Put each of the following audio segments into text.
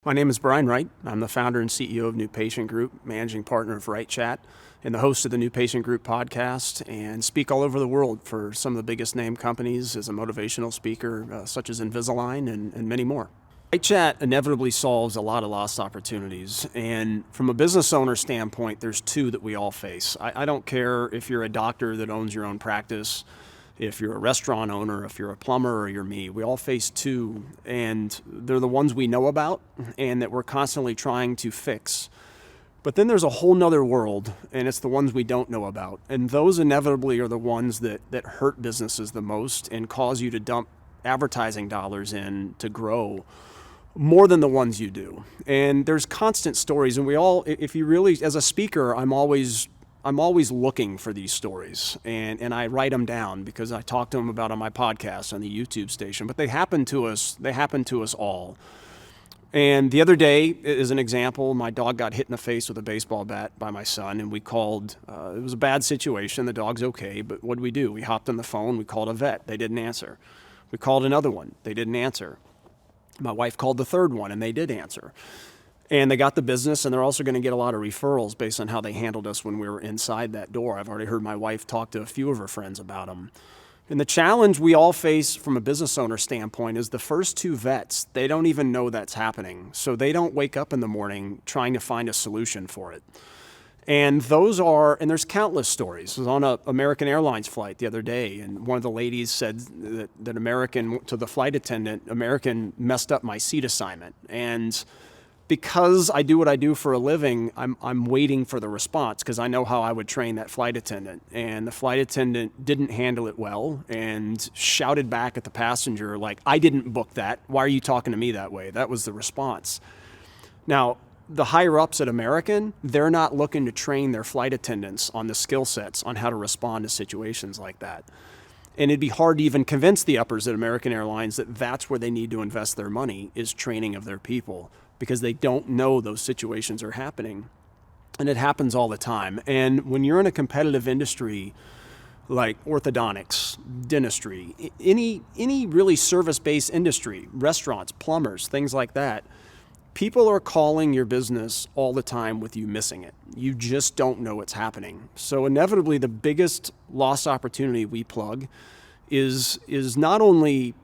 My name is Brian Wright. I'm the founder and CEO of New Patient Group, managing partner of WrightChat, and the host of the New Patient Group podcast, and speak all over the world for some of the biggest name companies as a motivational speaker, such as Invisalign and many more. WrightChat inevitably solves a lot of lost opportunities, and from a business owner standpoint, there's two that we all face. I don't care if you're a doctor that owns your own practice, if you're a restaurant owner, if you're a plumber, or you're me. We all face two, and they're the ones we know about and that we're constantly trying to fix. But then there's a whole nother world, and it's the ones we don't know about. And those inevitably are the ones that hurt businesses the most and cause you to dump advertising dollars in to grow more than the ones you do. And there's constant stories, and we all, if you really, as a speaker, I'm always looking for these stories, and I write them down because I talk to them about on my podcast on the YouTube station. But they happen to us all. And the other day, as an example, my dog got hit in the face with a baseball bat by my son, and we called. It was a bad situation. The dog's okay, but what did we do? We hopped on the phone. We called a vet. They didn't answer. We called another one. They didn't answer. My wife called the third one, and they did answer. And they got the business, and they're also going to get a lot of referrals based on how they handled us when we were inside that door. I've already heard my wife talk to a few of her friends about them. And the challenge we all face from a business owner standpoint is the first two vets, they don't even know that's happening. So they don't wake up in the morning trying to find a solution for it. And there's countless stories. I was on an American Airlines flight the other day, and one of the ladies said that American, to the flight attendant, American messed up my seat assignment. And because I do what I do for a living, I'm waiting for the response because I know how I would train that flight attendant. And the flight attendant didn't handle it well and shouted back at the passenger like, "I didn't book that. Why are you talking to me that way?" That was the response. Now, the higher ups at American, they're not looking to train their flight attendants on the skill sets on how to respond to situations like that. And it'd be hard to even convince the uppers at American Airlines that that's where they need to invest their money, is training of their people, because they don't know those situations are happening. And it happens all the time. And when you're in a competitive industry like orthodontics, dentistry, any really service-based industry, restaurants, plumbers, things like that, people are calling your business all the time with you missing it. You just don't know what's happening. So inevitably, the biggest lost opportunity we plug is not only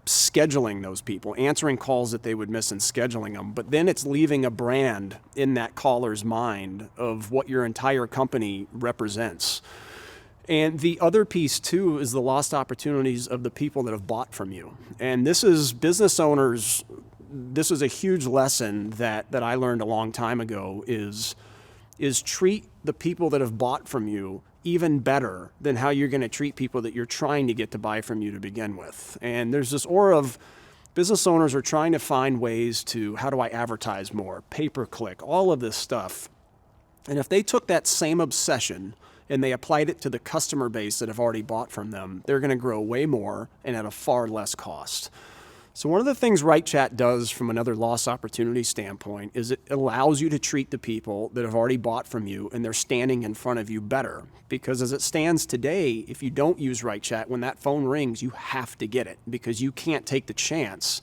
scheduling those people, answering calls that they would miss and scheduling them, but then it's leaving a brand in that caller's mind of what your entire company represents. And the other piece too is the lost opportunities of the people that have bought from you. And this is business owners, this is a huge lesson that I learned a long time ago, is treat the people that have bought from you even better than how you're going to treat people that you're trying to get to buy from you to begin with. And there's this aura of business owners are trying to find ways to, how do I advertise more, pay-per-click, all of this stuff. And if they took that same obsession and they applied it to the customer base that have already bought from them, they're going to grow way more and at a far less cost. So one of the things WrightChat does from another loss opportunity standpoint is it allows you to treat the people that have already bought from you and they're standing in front of you better. Because as it stands today, if you don't use WrightChat, when that phone rings, you have to get it because you can't take the chance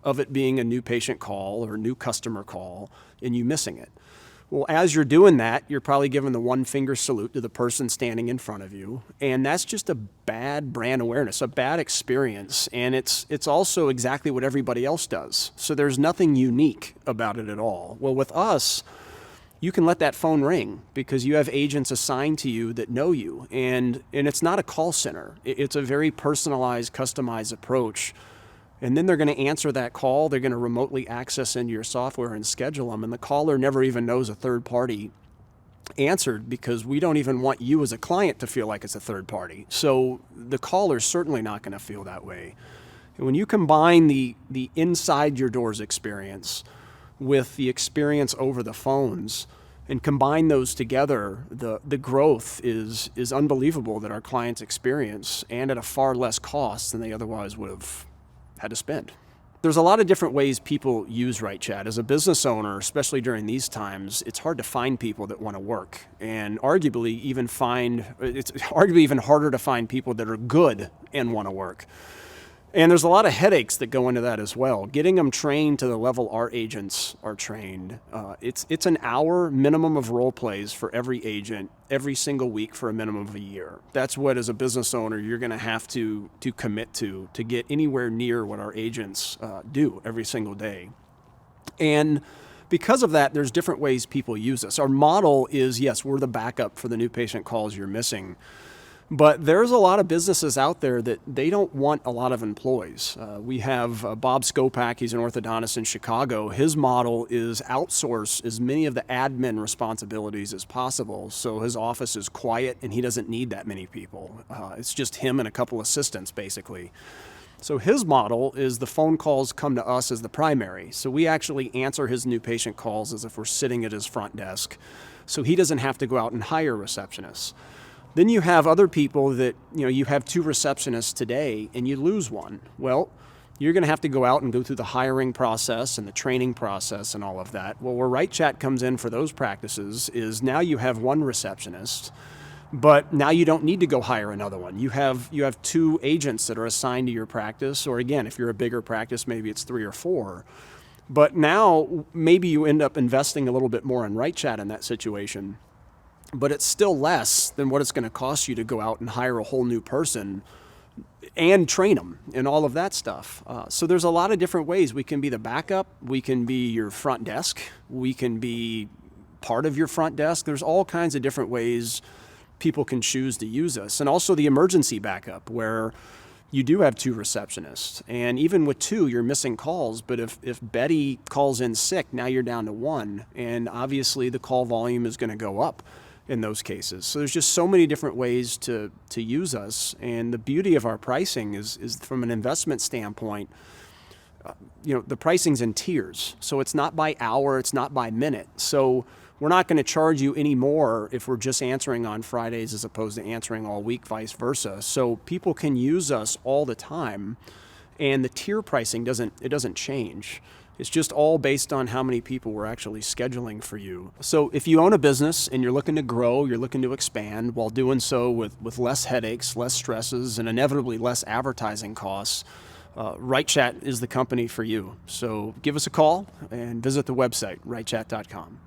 of it being a new patient call or a new customer call and you missing it. Well, as you're doing that, you're probably giving the one finger salute to the person standing in front of you. And that's just a bad brand awareness, a bad experience. And it's also exactly what everybody else does. So there's nothing unique about it at all. Well, with us, you can let that phone ring because you have agents assigned to you that know you. And it's not a call center. It's a very personalized, customized approach. And then they're going to answer that call. They're going to remotely access into your software and schedule them. And the caller never even knows a third party answered because we don't even want you as a client to feel like it's a third party. So the caller's certainly not going to feel that way. And when you combine the inside your doors experience with the experience over the phones and combine those together, the growth is unbelievable that our clients experience, and at a far less cost than they otherwise would have had to spend. There's a lot of different ways people use WrightChat. As a business owner, especially during these times, it's hard to find people that want to work, and it's arguably even harder to find people that are good and want to work. And there's a lot of headaches that go into that as well. Getting them trained to the level our agents are trained. It's an hour minimum of role plays for every agent every single week for a minimum of a year. That's what, as a business owner, you're going to have to commit to get anywhere near what our agents do every single day. And because of that, there's different ways people use us. Our model is, yes, we're the backup for the new patient calls you're missing. But there's a lot of businesses out there that they don't want a lot of employees. We have Bob Skopak, he's an orthodontist in Chicago. His model is outsource as many of the admin responsibilities as possible. So his office is quiet and he doesn't need that many people. It's just him and a couple assistants, basically. So his model is the phone calls come to us as the primary. So we actually answer his new patient calls as if we're sitting at his front desk. So he doesn't have to go out and hire receptionists. Then you have other people that, you have 2 receptionists today and you lose one. Well, you're going to have to go out and go through the hiring process and the training process and all of that. Well, where WrightChat comes in for those practices is now you have 1 receptionist, but now you don't need to go hire another one. You have 2 agents that are assigned to your practice, or again, if you're a bigger practice, maybe it's 3 or 4. But now maybe you end up investing a little bit more in WrightChat in that situation. But it's still less than what it's going to cost you to go out and hire a whole new person and train them and all of that stuff. So there's a lot of different ways. We can be the backup. We can be your front desk. We can be part of your front desk. There's all kinds of different ways people can choose to use us. And also the emergency backup, where you do have 2 receptionists. And even with 2, you're missing calls. But if Betty calls in sick, now you're down to 1. And obviously the call volume is going to go up in those cases. So there's just so many different ways to use us. And the beauty of our pricing is from an investment standpoint, the pricing's in tiers. So it's not by hour, it's not by minute. So we're not going to charge you any more if we're just answering on Fridays as opposed to answering all week, vice versa. So people can use us all the time, and the tier pricing doesn't change. It's just all based on how many people we're actually scheduling for you. So if you own a business and you're looking to grow, you're looking to expand while doing so with less headaches, less stresses, and inevitably less advertising costs, WrightChat is the company for you. So give us a call and visit the website, WrightChat.com.